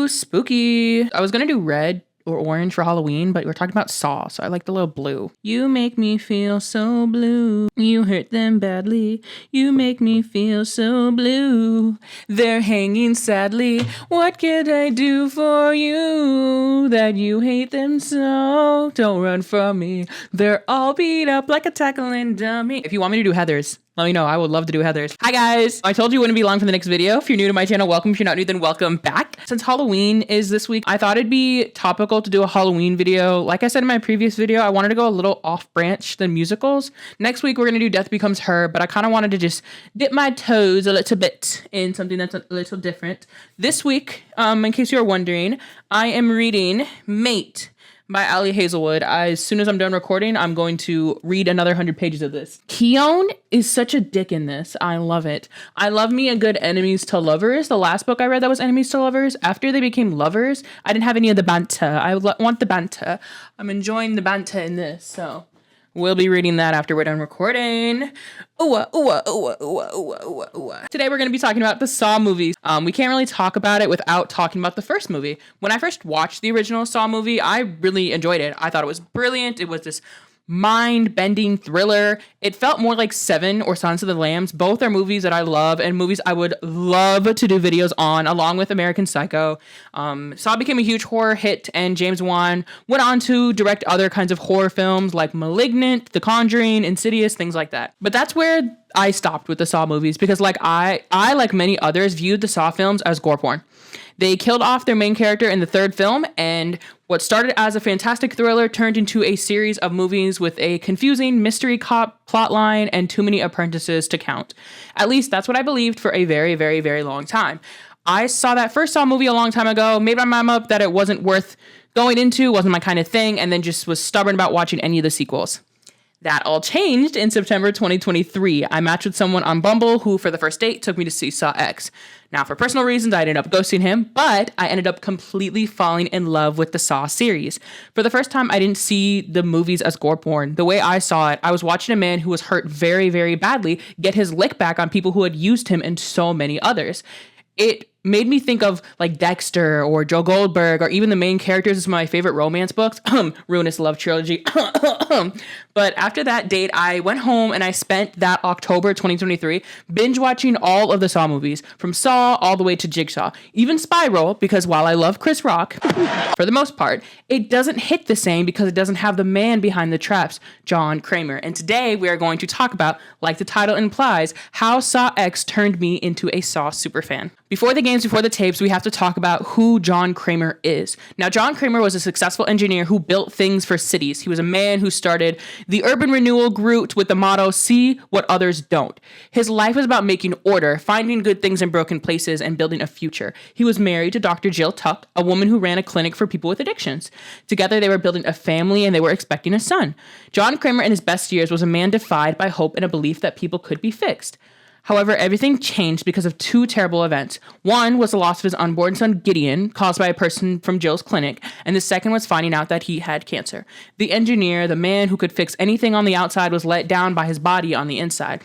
spooky. I was gonna do red or orange for Halloween, but we're talking about Saw, so I like the little blue. You make me feel so blue. You hurt them badly. You make me feel so blue. They're hanging sadly. What can I do for you that you hate them so? Don't run from me. They're all beat up like a tackling dummy. If you want me to do Heathers, let me know. I would love to do Heathers. Hi guys. I told you it wouldn't be long for the next video. If you're new to my channel, welcome. If you're not new, then welcome back. Since Halloween is this week, I thought it'd be topical to do a Halloween video. Like I said in my previous video, I wanted to go a little off branch than musicals. Next week, we're going to do Death Becomes Her, but I kind of wanted to just dip my toes a little bit in something that's a little different. This week, in case you're wondering, I am reading Mate by Ali Hazelwood. As soon as I'm done recording, I'm going to read another 100 pages of this. Keon is such a dick in this. I love it. I love me a good enemies to lovers. The last book I read that was enemies to lovers. After they became lovers, I didn't have any of the banter. I want the banter. I'm enjoying the banter in this, so we'll be reading that after we're done recording. Today we're going to be talking about the Saw movies. We can't really talk about it without talking about the first movie. When I first watched the original Saw movie, I really enjoyed it. I thought it was brilliant. It was this mind-bending thriller. It felt more like Seven or Silence of the Lambs. Both are movies that I love and movies I would love to do videos on, along with American Psycho. Saw became a huge horror hit, and James Wan went on to direct other kinds of horror films like Malignant, The Conjuring, Insidious, things like that. But that's where I stopped with the Saw movies because I like many others, viewed the Saw films as gore porn. They killed off their main character in the third film, and what started as a fantastic thriller turned into a series of movies with a confusing mystery cop plotline and too many apprentices to count. At least that's what I believed for a very, very, very long time. I saw that first Saw movie a long time ago, made my mind up that it wasn't worth going into, wasn't my kind of thing, and then just was stubborn about watching any of the sequels. That all changed in September 2023. I matched with someone on Bumble who, for the first date, took me to see Saw X. Now, for personal reasons, I ended up ghosting him, but I ended up completely falling in love with the Saw series. For the first time, I didn't see the movies as gore porn. The way I saw it, I was watching a man who was hurt very, very badly get his lick back on people who had used him and so many others. It made me think of like Dexter or Joe Goldberg or even the main characters of some of my favorite romance books, Ruinous Love Trilogy. But after that date, I went home and I spent that October 2023 binge watching all of the Saw movies, from Saw all the way to Jigsaw, even Spiral, because while I love Chris Rock, for the most part, it doesn't hit the same because it doesn't have the man behind the traps, John Kramer. And today we are going to talk about, like the title implies, how Saw X turned me into a Saw superfan. Before the games, before the tapes, we have to talk about who John Kramer is. Now, John Kramer was a successful engineer who built things for cities. He was a man who started the Urban Renewal Group with the motto, "See what others don't." His life was about making order, finding good things in broken places, and building a future. He was married to Dr. Jill Tuck, a woman who ran a clinic for people with addictions. Together, they were building a family and they were expecting a son. John Kramer in his best years was a man defined by hope and a belief that people could be fixed. However, everything changed because of two terrible events. One was the loss of his unborn son, Gideon, caused by a person from Jill's clinic, and the second was finding out that he had cancer. The engineer, the man who could fix anything on the outside, was let down by his body on the inside.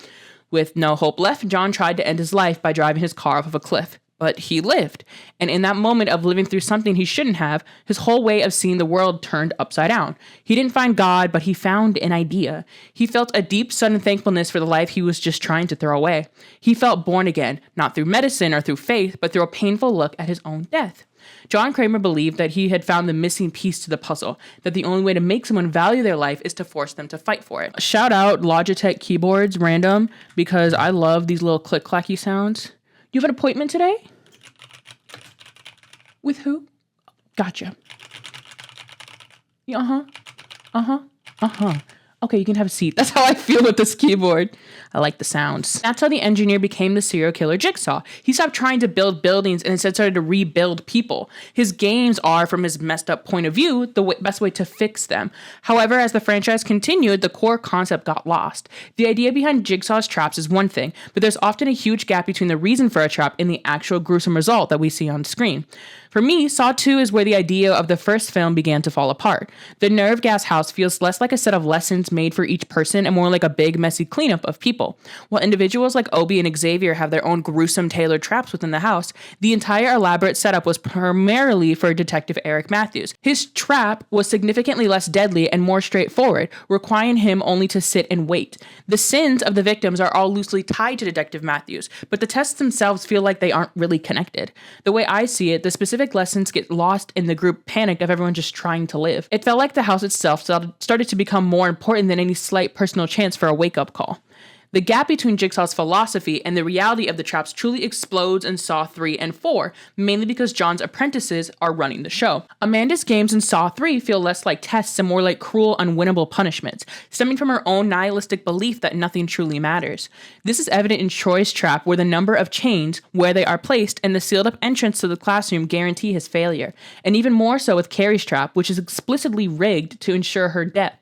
With no hope left, John tried to end his life by driving his car off of a cliff. But he lived. And in that moment of living through something he shouldn't have, his whole way of seeing the world turned upside down. He didn't find God, but he found an idea. He felt a deep, sudden thankfulness for the life he was just trying to throw away. He felt born again, not through medicine or through faith, but through a painful look at his own death. John Kramer believed that he had found the missing piece to the puzzle, that the only way to make someone value their life is to force them to fight for it. Shout out Logitech keyboards, random, because I love these little click-clacky sounds. You have an appointment today? With who? Gotcha. Yeah, Okay, you can have a seat. That's how I feel with this keyboard. I like the sounds. That's how the engineer became the serial killer Jigsaw. He stopped trying to build buildings and instead started to rebuild people. His games are, from his messed up point of view, the best way to fix them. However, as the franchise continued, the core concept got lost. The idea behind Jigsaw's traps is one thing, but there's often a huge gap between the reason for a trap and the actual gruesome result that we see on screen. For me, Saw 2 is where the idea of the first film began to fall apart. The nerve gas house feels less like a set of lessons made for each person and more like a big, messy cleanup of people. While individuals like Obi and Xavier have their own gruesome tailored traps within the house, the entire elaborate setup was primarily for Detective Eric Matthews. His trap was significantly less deadly and more straightforward, requiring him only to sit and wait. The sins of the victims are all loosely tied to Detective Matthews, but the tests themselves feel like they aren't really connected. The way I see it, the specific lessons get lost in the group panic of everyone just trying to live. It felt like the house itself started to become more important than any slight personal chance for a wake-up call. The gap between Jigsaw's philosophy and the reality of the traps truly explodes in Saw 3 and 4, mainly because John's apprentices are running the show. Amanda's games in Saw 3 feel less like tests and more like cruel, unwinnable punishments, stemming from her own nihilistic belief that nothing truly matters. This is evident in Troy's trap, where the number of chains, where they are placed, and the sealed-up entrance to the classroom guarantee his failure, and even more so with Carrie's trap, which is explicitly rigged to ensure her death,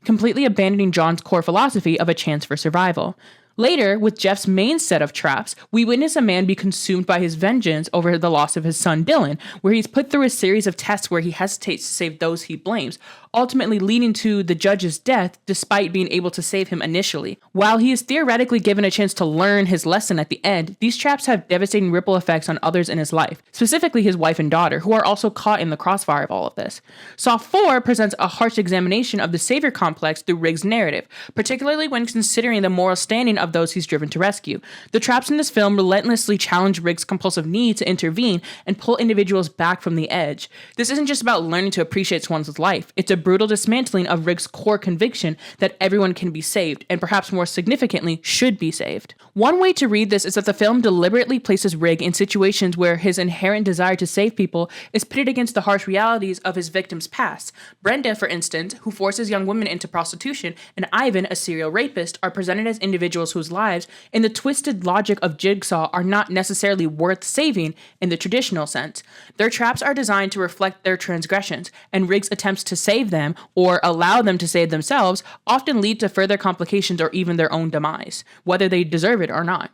completely abandoning John's core philosophy of a chance for survival. Later, with Jeff's main set of traps, we witness a man be consumed by his vengeance over the loss of his son Dylan, where he's put through a series of tests where he hesitates to save those he blames, ultimately leading to the judge's death despite being able to save him initially. While he is theoretically given a chance to learn his lesson at the end, these traps have devastating ripple effects on others in his life, specifically his wife and daughter, who are also caught in the crossfire of all of this. Saw 4 presents a harsh examination of the savior complex through Riggs' narrative, particularly when considering the moral standing of those he's driven to rescue. The traps in this film relentlessly challenge Riggs' compulsive need to intervene and pull individuals back from the edge. This isn't just about learning to appreciate one's life, it's a brutal dismantling of Riggs' core conviction that everyone can be saved, and perhaps more significantly, should be saved. One way to read this is that the film deliberately places Riggs in situations where his inherent desire to save people is pitted against the harsh realities of his victim's past. Brenda, for instance, who forces young women into prostitution, and Ivan, a serial rapist, are presented as individuals whose lives, in the twisted logic of Jigsaw, are not necessarily worth saving in the traditional sense. Their traps are designed to reflect their transgressions, and Riggs' attempts to save them, or allow them to save themselves, often lead to further complications or even their own demise, whether they deserve it or not.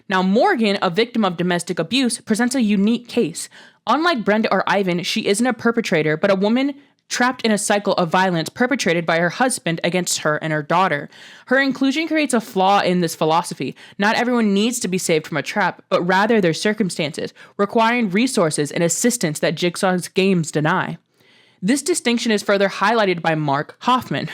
Now, Morgan, a victim of domestic abuse, presents a unique case. Unlike Brenda or Ivan, she isn't a perpetrator, but a woman trapped in a cycle of violence perpetrated by her husband against her and her daughter. Her inclusion creates a flaw in this philosophy. Not everyone needs to be saved from a trap, but rather their circumstances, requiring resources and assistance that Jigsaw's games deny. This distinction is further highlighted by Mark Hoffman,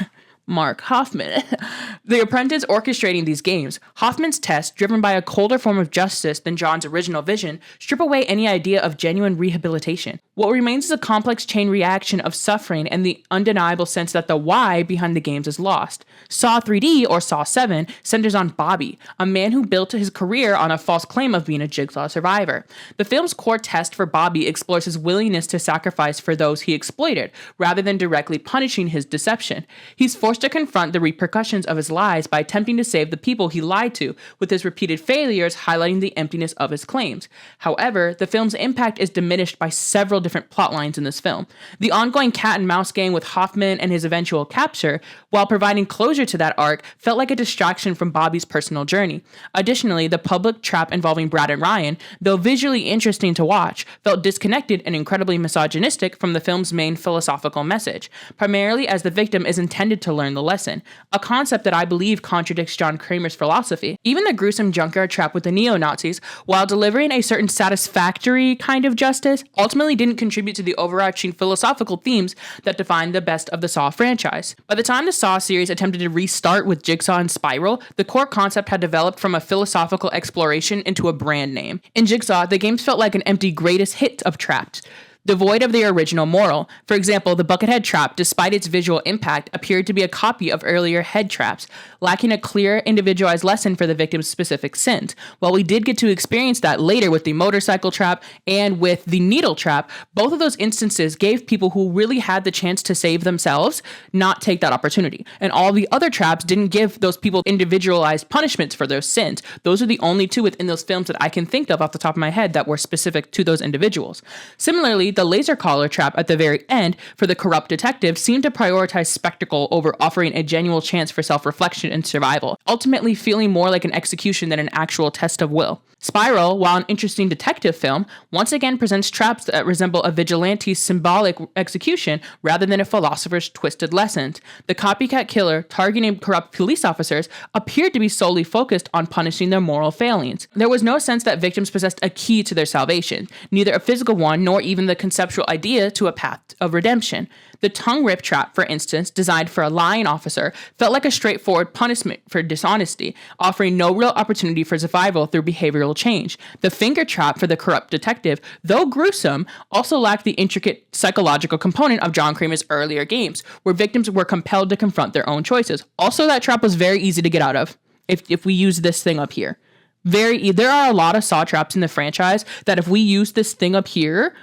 the apprentice orchestrating these games. Hoffman's tests, driven by a colder form of justice than John's original vision, strip away any idea of genuine rehabilitation. What remains is a complex chain reaction of suffering and the undeniable sense that the why behind the games is lost. Saw 3D, or Saw 7, centers on Bobby, a man who built his career on a false claim of being a Jigsaw survivor. The film's core test for Bobby explores his willingness to sacrifice for those he exploited, rather than directly punishing his deception. He's forced to confront the repercussions of his lies by attempting to save the people he lied to, with his repeated failures highlighting the emptiness of his claims. However, the film's impact is diminished by several different plot lines in this film. The ongoing cat and mouse game with Hoffman and his eventual capture, while providing closure to that arc, felt like a distraction from Bobby's personal journey. Additionally, the public trap involving Brad and Ryan, though visually interesting to watch, felt disconnected and incredibly misogynistic from the film's main philosophical message, primarily as the victim is intended to learn the lesson, a concept that I believe contradicts John Kramer's philosophy. Even the gruesome junkyard trap with the neo-Nazis, while delivering a certain satisfactory kind of justice, ultimately didn't contribute to the overarching philosophical themes that define the best of the Saw franchise. By the time the Saw series attempted to restart with Jigsaw and Spiral, the core concept had developed from a philosophical exploration into a brand name. In Jigsaw, the games felt like an empty greatest hit of traps, devoid of the original moral. For example, the Buckethead trap, despite its visual impact, appeared to be a copy of earlier head traps, lacking a clear, individualized lesson for the victim's specific sins. While we did get to experience that later with the motorcycle trap and with the needle trap, both of those instances gave people who really had the chance to save themselves not take that opportunity. And all the other traps didn't give those people individualized punishments for their sins. Those are the only two within those films that I can think of off the top of my head that were specific to those individuals. Similarly, the laser collar trap at the very end for the corrupt detective seemed to prioritize spectacle over offering a genuine chance for self-reflection and survival, ultimately feeling more like an execution than an actual test of will. Spiral, while an interesting detective film, once again presents traps that resemble a vigilante's symbolic execution rather than a philosopher's twisted lessons. The copycat killer targeting corrupt police officers appeared to be solely focused on punishing their moral failings. There was no sense that victims possessed a key to their salvation, neither a physical one nor even the conceptual idea to a path of redemption. The tongue rip trap, for instance, designed for a lying officer, felt like a straightforward punishment for dishonesty, offering no real opportunity for survival through behavioral change. The finger trap for the corrupt detective, though gruesome, also lacked the intricate psychological component of John Kramer's earlier games, where victims were compelled to confront their own choices. Also, that trap was very easy to get out of, if we use this thing up here. There are a lot of Saw traps in the franchise that if we use this thing up here,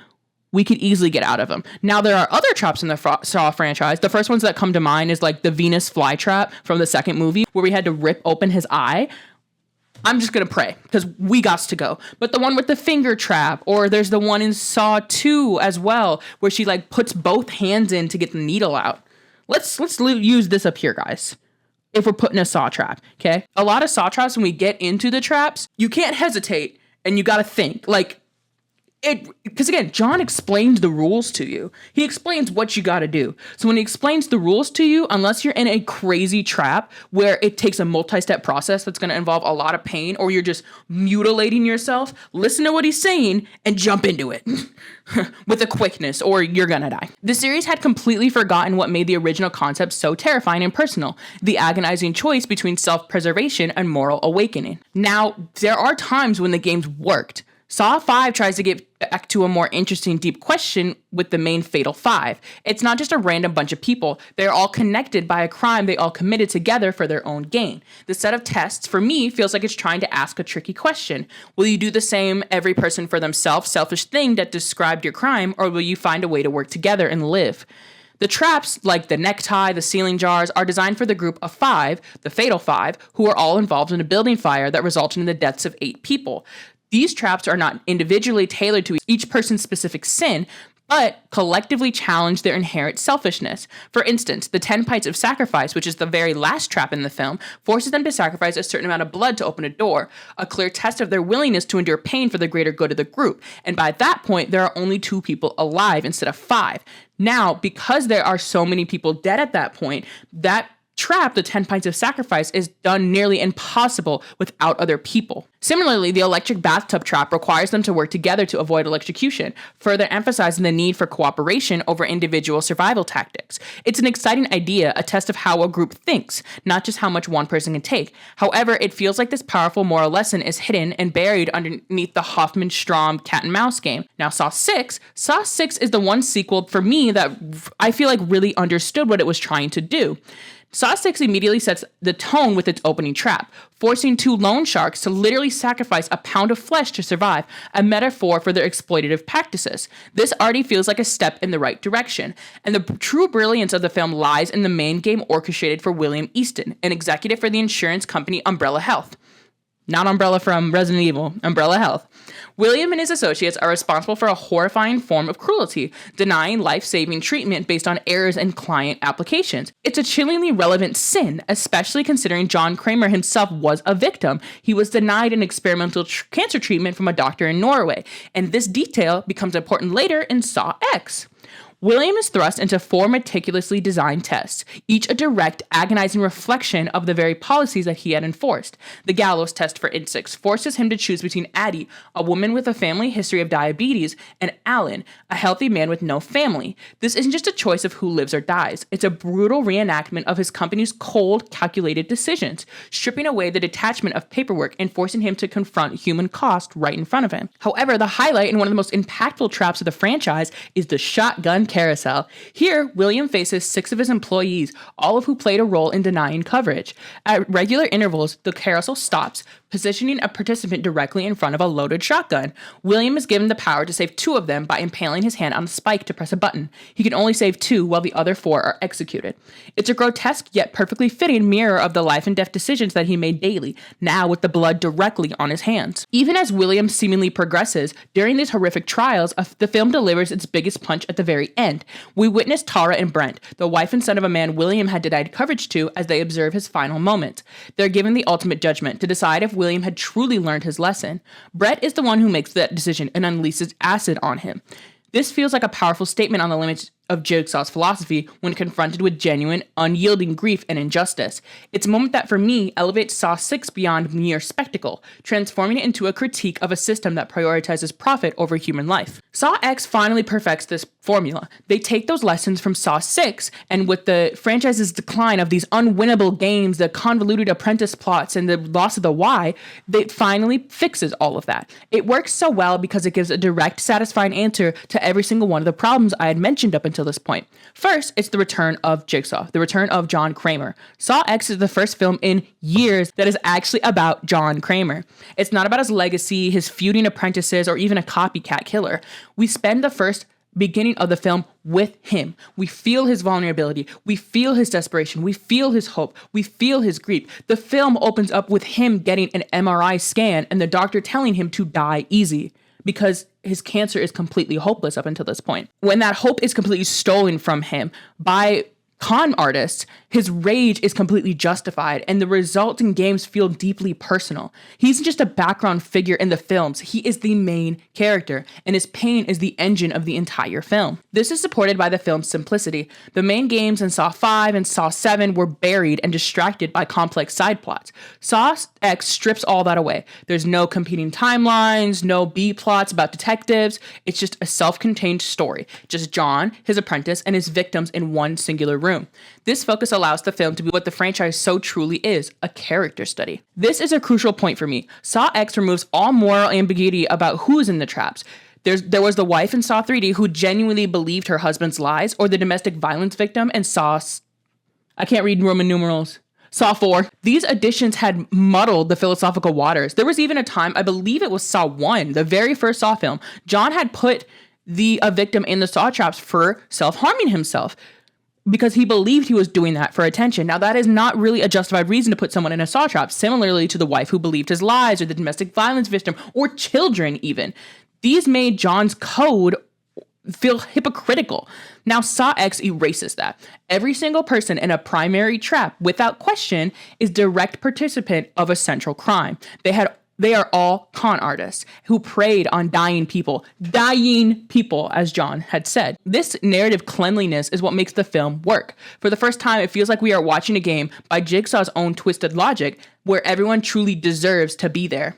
we could easily get out of them. Now, there are other traps in the Saw franchise. The first ones that come to mind is like the Venus flytrap from the second movie, where we had to rip open his eye. I'm just going to pray because we got to go. But the one with the finger trap, or there's the one in Saw 2 as well, where she like puts both hands in to get the needle out. Let's use this up here, guys. If we're putting a Saw trap, okay? A lot of Saw traps, when we get into the traps, you can't hesitate and you got to think. Because again, John explains the rules to you. He explains what you got to do. So when he explains the rules to you, unless you're in a crazy trap where it takes a multi-step process that's going to involve a lot of pain, or you're just mutilating yourself, listen to what he's saying and jump into it with a quickness, or you're going to die. The series had completely forgotten what made the original concept so terrifying and personal: the agonizing choice between self-preservation and moral awakening. Now, there are times when the games worked. Saw 5 tries to get back to a more interesting, deep question with the main Fatal Five. It's not just a random bunch of people. They're all connected by a crime they all committed together for their own gain. The set of tests, for me, feels like it's trying to ask a tricky question. Will you do the same every person for themselves selfish thing that described your crime, or will you find a way to work together and live? The traps, like the necktie, the ceiling jars, are designed for the group of 5, the Fatal Five, who are all involved in a building fire that resulted in the deaths of 8 people. These traps are not individually tailored to each person's specific sin, but collectively challenge their inherent selfishness. For instance, the 10 pints of sacrifice, which is the very last trap in the film, forces them to sacrifice a certain amount of blood to open a door, a clear test of their willingness to endure pain for the greater good of the group. And by that point, there are only 2 people alive instead of 5. Now, because there are so many people dead at that point, that trap, the 10 pints of sacrifice, is done nearly impossible without other people. Similarly, the electric bathtub trap requires them to work together to avoid electrocution, further emphasizing the need for cooperation over individual survival tactics. It's an exciting idea, a test of how a group thinks, not just how much one person can take. However, it feels like this powerful moral lesson is hidden and buried underneath the Hoffman-Strom cat and mouse game. Now, Saw 6 is the one sequel for me that I feel like really understood what it was trying to do. Saw 6 immediately sets the tone with its opening trap, forcing 2 loan sharks to literally sacrifice a pound of flesh to survive, a metaphor for their exploitative practices. This already feels like a step in the right direction, and the true brilliance of the film lies in the main game orchestrated for William Easton, an executive for the insurance company Umbrella Health. Not Umbrella from Resident Evil, Umbrella Health. William and his associates are responsible for a horrifying form of cruelty, denying life-saving treatment based on errors in client applications. It's a chillingly relevant sin, especially considering John Kramer himself was a victim. He was denied an experimental cancer treatment from a doctor in Norway, and this detail becomes important later in Saw X. William is thrust into 4 meticulously designed tests, each a direct, agonizing reflection of the very policies that he had enforced. The gallows test, for instance, forces him to choose between Addie, a woman with a family history of diabetes, and Alan, a healthy man with no family. This isn't just a choice of who lives or dies. It's a brutal reenactment of his company's cold, calculated decisions, stripping away the detachment of paperwork and forcing him to confront human cost right in front of him. However, the highlight and one of the most impactful traps of the franchise is the shotgun carousel. Here, William faces 6 of his employees, all of who played a role in denying coverage. At regular intervals, the carousel stops, positioning a participant directly in front of a loaded shotgun. William is given the power to save 2 of them by impaling his hand on the spike to press a button. He can only save 2 while the other 4 are executed. It's a grotesque yet perfectly fitting mirror of the life and death decisions that he made daily, now with the blood directly on his hands. Even as William seemingly progresses, during these horrific trials, the film delivers its biggest punch at the very end. We witness Tara and Brent, the wife and son of a man William had denied coverage to, as they observe his final moment. They're given the ultimate judgment to decide if William had truly learned his lesson. Brett is the one who makes that decision and unleashes acid on him. This feels like a powerful statement on the limits of Jigsaw's philosophy when confronted with genuine, unyielding grief and injustice. It's a moment that, for me, elevates Saw 6 beyond mere spectacle, transforming it into a critique of a system that prioritizes profit over human life. Saw X finally perfects this formula. They take those lessons from Saw 6, and with the franchise's decline of these unwinnable games, the convoluted apprentice plots, and the loss of the why, it finally fixes all of that. It works so well because it gives a direct, satisfying answer to every single one of the problems I had mentioned up until this point. First, it's the return of Jigsaw, the return of John Kramer. Saw X is the first film in years that is actually about John Kramer. It's not about his legacy, his feuding apprentices, or even a copycat killer. We spend the first beginning of the film with him. We feel his vulnerability. We feel his desperation. We feel his hope. We feel his grief. The film opens up with him getting an MRI scan and the doctor telling him to die easy, because his cancer is completely hopeless up until this point. When that hope is completely stolen from him by con artists, his rage is completely justified, and the resulting games feel deeply personal. He's just a background figure in the films. He is the main character, and his pain is the engine of the entire film. This is supported by the film's simplicity. The main games in Saw 5 and Saw 7 were buried and distracted by complex side plots. Saw X strips all that away. There's no competing timelines, no B-plots about detectives. It's just a self-contained story. Just John, his apprentice, and his victims in one singular room. This focus allows the film to be what the franchise so truly is, a character study. This is a crucial point for me. Saw X removes all moral ambiguity about who's in the traps. There was the wife in Saw 3D who genuinely believed her husband's lies, or the domestic violence victim in I can't read Roman numerals. Saw 4. These additions had muddled the philosophical waters. There was even a time, I believe it was Saw 1, the very first Saw film, John had put a victim in the saw traps for self-harming himself, because he believed he was doing that for attention. Now, that is not really a justified reason to put someone in a saw trap, similarly to the wife who believed his lies, or the domestic violence victim, or children even. These made John's code feel hypocritical. Now, Saw X erases that. Every single person in a primary trap, without question, is direct participant of a central crime. They are all con artists who preyed on dying people, as John had said. This narrative cleanliness is what makes the film work. For the first time, it feels like we are watching a game by Jigsaw's own twisted logic, where everyone truly deserves to be there.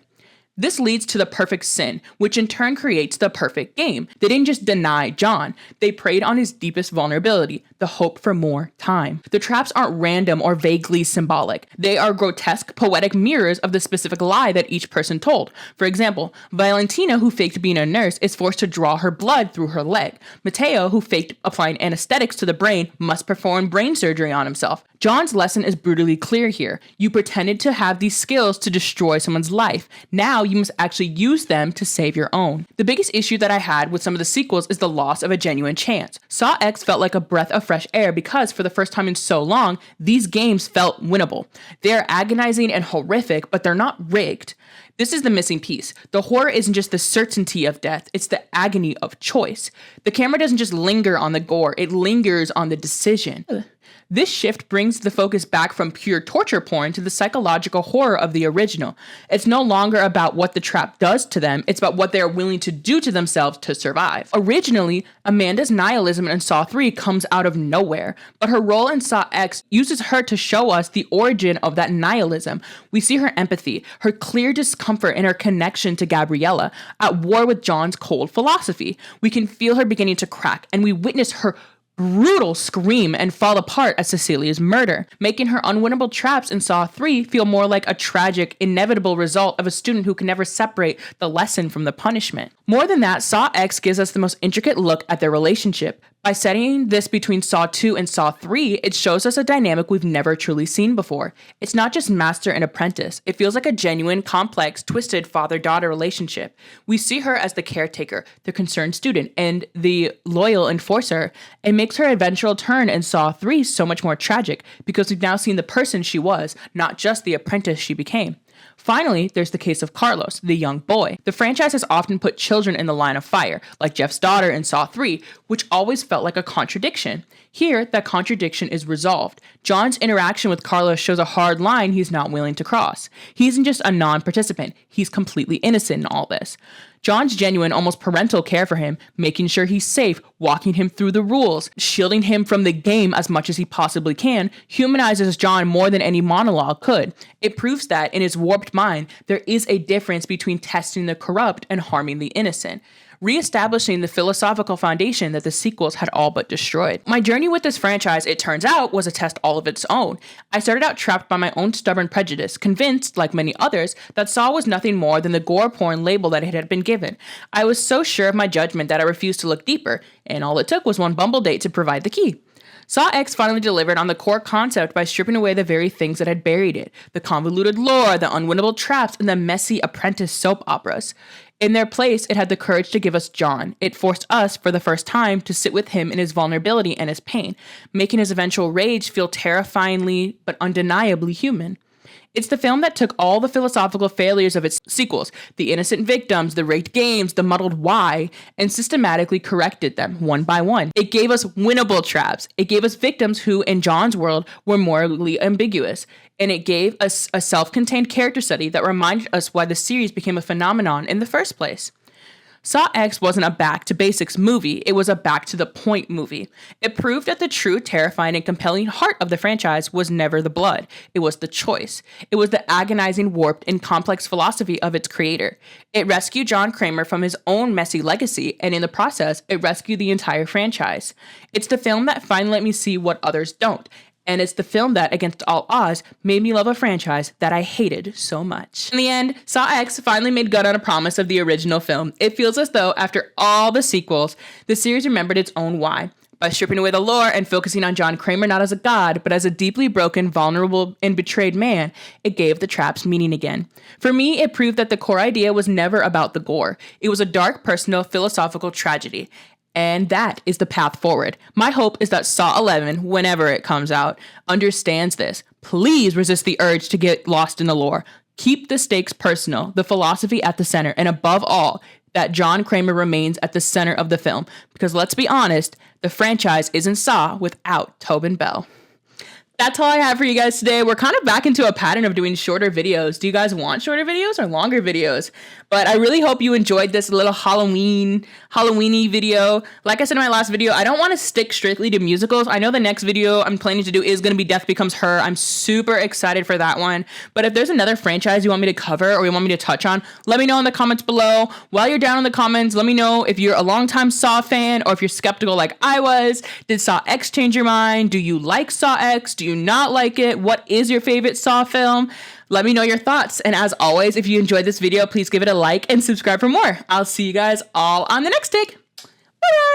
This leads to the perfect sin, which in turn creates the perfect game. They didn't just deny John, they preyed on his deepest vulnerability, the hope for more time. The traps aren't random or vaguely symbolic. They are grotesque, poetic mirrors of the specific lie that each person told. For example, Valentina, who faked being a nurse, is forced to draw her blood through her leg. Mateo, who faked applying anesthetics to the brain, must perform brain surgery on himself. John's lesson is brutally clear here. You pretended to have these skills to destroy someone's life. Now you must actually use them to save your own. The biggest issue that I had with some of the sequels is the loss of a genuine chance. Saw X felt like a breath of fresh air because, for the first time in so long, these games felt winnable. They are agonizing and horrific, but they're not rigged. This is the missing piece. The horror isn't just the certainty of death, it's the agony of choice. The camera doesn't just linger on the gore, it lingers on the decision. This shift brings the focus back from pure torture porn to the psychological horror of the original. It's no longer about what the trap does to them, it's about what they are willing to do to themselves to survive. Originally, Amanda's nihilism in Saw 3 comes out of nowhere, but her role in Saw X uses her to show us the origin of that nihilism. We see her empathy, her clear discomfort, and her connection to Gabriella, at war with John's cold philosophy. We can feel her beginning to crack, and we witness her brutal scream and fall apart at Cecilia's murder, making her unwinnable traps in Saw 3 feel more like a tragic, inevitable result of a student who can never separate the lesson from the punishment. More than that, Saw X gives us the most intricate look at their relationship. By setting this between Saw 2 and Saw 3, it shows us a dynamic we've never truly seen before. It's not just master and apprentice. It feels like a genuine, complex, twisted father-daughter relationship. We see her as the caretaker, the concerned student, and the loyal enforcer. It makes her eventual turn in Saw 3 so much more tragic because we've now seen the person she was, not just the apprentice she became. Finally, there's the case of Carlos, the young boy. The franchise has often put children in the line of fire, like Jeff's daughter in Saw 3, which always felt like a contradiction. Here, that contradiction is resolved. John's interaction with Carlos shows a hard line he's not willing to cross. He isn't just a non-participant, he's completely innocent in all this. John's genuine, almost parental care for him, making sure he's safe, walking him through the rules, shielding him from the game as much as he possibly can, humanizes John more than any monologue could. It proves that, in his warped mind, there is a difference between testing the corrupt and harming the innocent, reestablishing the philosophical foundation that the sequels had all but destroyed. My journey with this franchise, it turns out, was a test all of its own. I started out trapped by my own stubborn prejudice, convinced, like many others, that Saw was nothing more than the gore porn label that it had been given. I was so sure of my judgment that I refused to look deeper, and all it took was one Bumble date to provide the key. Saw X finally delivered on the core concept by stripping away the very things that had buried it, the convoluted lore, the unwinnable traps, and the messy apprentice soap operas. In their place, it had the courage to give us John. It forced us, for the first time, to sit with him in his vulnerability and his pain, making his eventual rage feel terrifyingly but undeniably human. It's the film that took all the philosophical failures of its sequels, the innocent victims, the rigged games, the muddled why, and systematically corrected them one by one. It gave us winnable traps. It gave us victims who, in John's world, were morally ambiguous. And it gave us a self-contained character study that reminded us why the series became a phenomenon in the first place. Saw X wasn't a back-to-basics movie, it was a back-to-the-point movie. It proved that the true, terrifying, and compelling heart of the franchise was never the blood, it was the choice. It was the agonizing, warped, and complex philosophy of its creator. It rescued John Kramer from his own messy legacy, and in the process, it rescued the entire franchise. It's the film that finally let me see what others don't, and it's the film that, against all odds, made me love a franchise that I hated so much. In the end, Saw X finally made good on a promise of the original film. It feels as though, after all the sequels, the series remembered its own why. By stripping away the lore and focusing on John Kramer not as a god, but as a deeply broken, vulnerable, and betrayed man, it gave the traps meaning again. For me, it proved that the core idea was never about the gore. It was a dark, personal, philosophical tragedy. And that is the path forward. My hope is that Saw 11, whenever it comes out, understands this. Please resist the urge to get lost in the lore. Keep the stakes personal, the philosophy at the center, and above all, that John Kramer remains at the center of the film. Because let's be honest, the franchise isn't Saw without Tobin Bell. That's all I have for you guys today. We're kind of back into a pattern of doing shorter videos. Do you guys want shorter videos or longer videos? But I really hope you enjoyed this little Halloween-y video. Like I said in my last video, I don't want to stick strictly to musicals. I know the next video I'm planning to do is going to be Death Becomes Her. I'm super excited for that one. But if there's another franchise you want me to cover or you want me to touch on, let me know in the comments below. While you're down in the comments, let me know if you're a longtime Saw fan or if you're skeptical like I was. Did Saw X change your mind? Do you like Saw X? Do you not like it? What is your favorite Saw film? Let me know your thoughts. And as always, if you enjoyed this video, please give it a like and subscribe for more. I'll see you guys all on the next take. Bye!